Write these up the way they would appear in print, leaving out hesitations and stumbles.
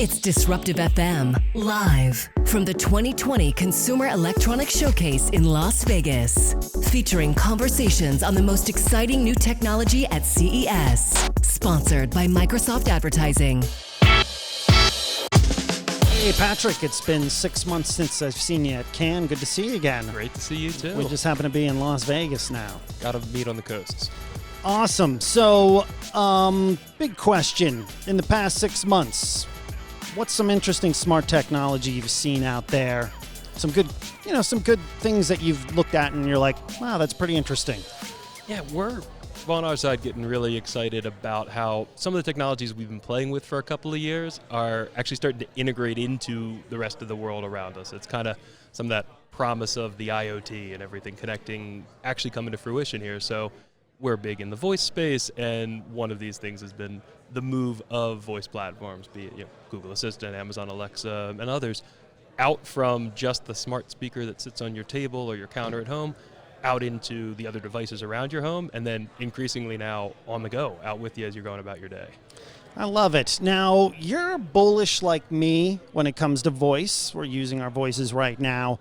It's Disruptive FM, live from the 2020 Consumer Electronics Showcase in Las Vegas. Featuring conversations on the most exciting new technology at CES. Sponsored by Microsoft Advertising. Hey, Patrick, it's been 6 months since I've seen you at Cannes. Good to see you again. Great to see you, too. We just happen to be in Las Vegas now. Gotta meet on the coasts. Awesome. So, big question. In the past 6 months, what's some interesting smart technology you've seen out there? Some good things that you've looked at and you're like, wow, that's pretty interesting. Yeah, we're on our side getting really excited about how some of the technologies we've been playing with for a couple of years are actually starting to integrate into the rest of the world around us. It's kind of some of that promise of the IoT and everything connecting actually coming to fruition here. So we're big in the voice space, and one of these things has been the move of voice platforms, be it Google Assistant, Amazon Alexa, and others, out from just the smart speaker that sits on your table or your counter at home, out into the other devices around your home, and then increasingly now on the go, out with you as you're going about your day. I love it. Now, you're bullish like me when it comes to voice. We're using our voices right now.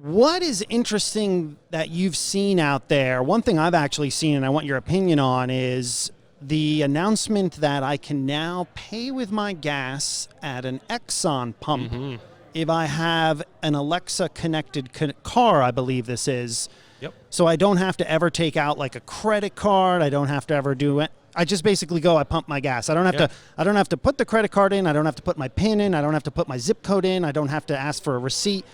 What is interesting that you've seen out there? One thing I've actually seen, and I want your opinion on, is the announcement that I can now pay with my gas at an Exxon pump if I have an Alexa-connected car, I believe this is. Yep. So I don't have to ever take out like a credit card. I don't have to ever do it. I just basically go, I pump my gas. I don't have to put the credit card in. I don't have to put my PIN in. I don't have to put my zip code in. I don't have to ask for a receipt.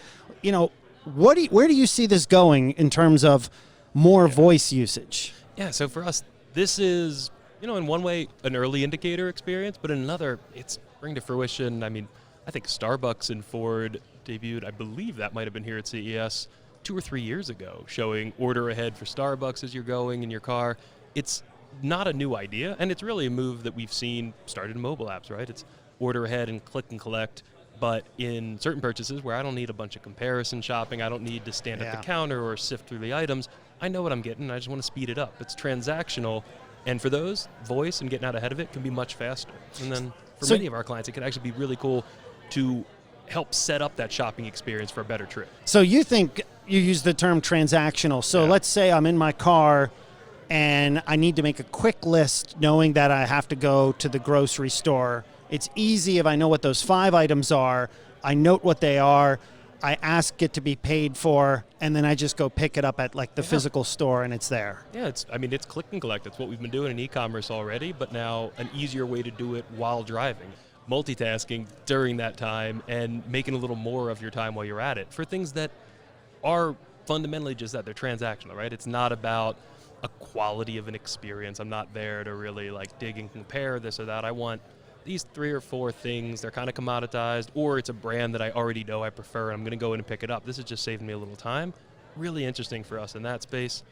Where do you see this going in terms of more voice usage? Yeah, so for us, this is, in one way, an early indicator experience, but in another, it's bringing to fruition. I mean, I think Starbucks and Ford debuted, I believe that might have been here at CES 2 or 3 years ago, showing order ahead for Starbucks as you're going in your car. It's not a new idea, and it's really a move that we've seen started in mobile apps, right? It's order ahead and click and collect. But in certain purchases where I don't need a bunch of comparison shopping, I don't need to stand at the counter or sift through the items, I know what I'm getting, I just want to speed it up. It's transactional, and for those, voice and getting out ahead of it can be much faster. And then for many of our clients, it can actually be really cool to help set up that shopping experience for a better trip. So you think, you use the term transactional. So let's say I'm in my car and I need to make a quick list knowing that I have to go to the grocery store. It's easy if I know what those 5 items are. I note what they are. I ask it to be paid for, and then I just go pick it up at the physical store, and it's there. Yeah, it's click and collect. It's what we've been doing in e-commerce already, but now an easier way to do it while driving. Multitasking during that time and making a little more of your time while you're at it for things that are fundamentally just that. They're transactional, right? It's not about a quality of an experience. I'm not there to really dig and compare this or that. I want these 3 or 4 things. They're kind of commoditized, or it's a brand that I already know I prefer, and I'm going to go in and pick it up. This is just saving me a little time. Really interesting for us in that space.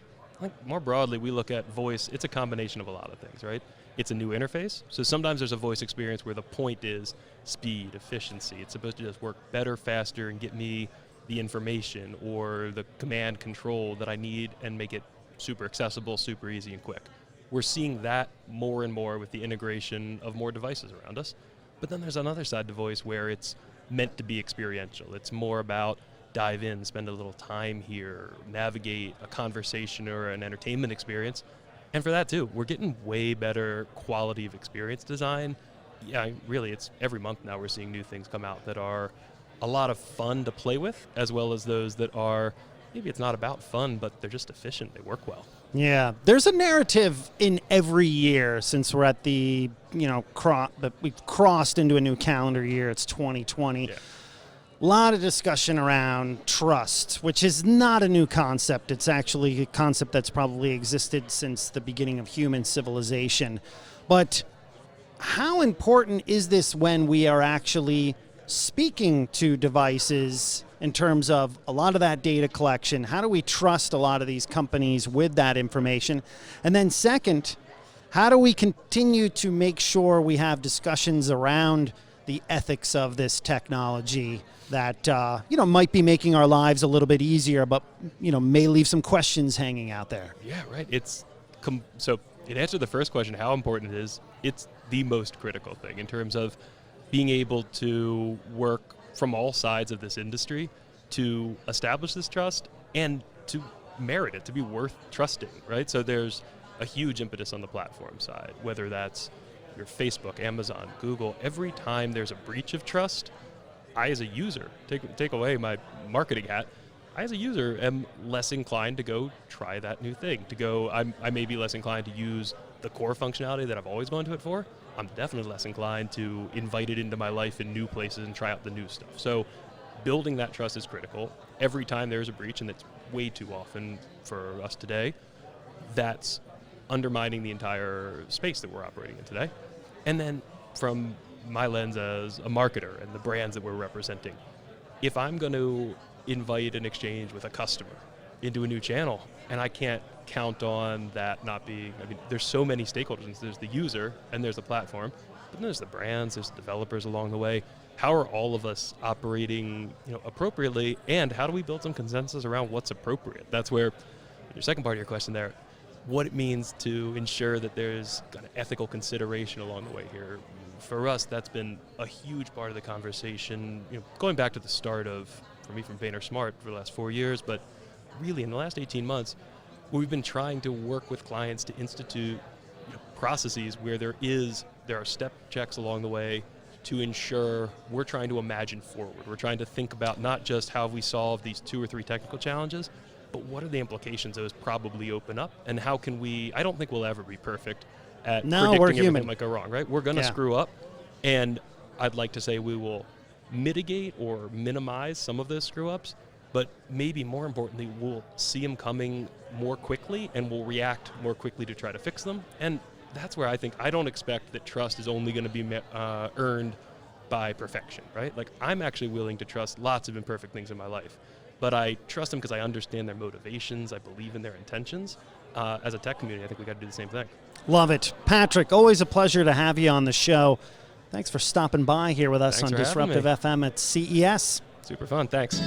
More broadly, we look at voice. It's a combination of a lot of things, right? It's a new interface. So sometimes there's a voice experience where the point is speed, efficiency. It's supposed to just work better, faster, and get me the information or the command control that I need and make it super accessible, super easy, and quick. We're seeing that more and more with the integration of more devices around us. But then there's another side to voice where it's meant to be experiential. It's more about dive in, spend a little time here, navigate a conversation or an entertainment experience. And for that too, we're getting way better quality of experience design. Yeah, really, it's every month now we're seeing new things come out that are a lot of fun to play with, as well as those that are, maybe it's not about fun, but they're just efficient, they work well. Yeah, there's a narrative in every year since we're at the, we've crossed into a new calendar year. It's 2020. Yeah. A lot of discussion around trust, which is not a new concept. It's actually a concept that's probably existed since the beginning of human civilization. But how important is this when we are actually speaking to devices in terms of a lot of that data collection? How do we trust a lot of these companies with that information? And then second, how do we continue to make sure we have discussions around the ethics of this technology that might be making our lives a little bit easier, but may leave some questions hanging out there? Yeah, right. So in answer to the first question, how important it is, it's the most critical thing in terms of being able to work from all sides of this industry to establish this trust and to merit it, to be worth trusting, right? So there's a huge impetus on the platform side, whether that's your Facebook, Amazon, Google. Every time there's a breach of trust, I as a user, take away my marketing hat, I as a user am less inclined to go try that new thing, I may be less inclined to use the core functionality that I've always gone to it for. I'm definitely less inclined to invite it into my life in new places and try out the new stuff. So building that trust is critical. Every time there's a breach, and it's way too often for us today, that's undermining the entire space that we're operating in today. And then from my lens as a marketer and the brands that we're representing, if I'm going to invite an exchange with a customer into a new channel and I can't count on that not being, there's so many stakeholders. There's the user and there's the platform, but then there's the brands, there's the developers along the way. How are all of us operating appropriately, and how do we build some consensus around what's appropriate? That's where your second part of your question there, what it means to ensure that there's kind of ethical consideration along the way here. For us, that's been a huge part of the conversation, going back to the start of, for me, from Vayner Smart for the last 4 years, but really in the last 18 months, we've been trying to work with clients to institute processes where there are step checks along the way to ensure we're trying to imagine forward. We're trying to think about not just how we solve these 2 or 3 technical challenges, but what are the implications those probably open up, and how can we, I don't think we'll ever be perfect at predicting everything that might go wrong, right? We're going to screw up, and I'd like to say we will mitigate or minimize some of those screw-ups, but maybe more importantly, we'll see them coming more quickly, and we'll react more quickly to try to fix them. And that's where I don't expect that trust is only going to be earned by perfection, right? Like, I'm actually willing to trust lots of imperfect things in my life, but I trust them because I understand their motivations, I believe in their intentions. As a tech community, I think we got to do the same thing. Love it. Patrick, always a pleasure to have you on the show. Thanks for stopping by here with us on Disruptive FM at CES. Super fun, thanks.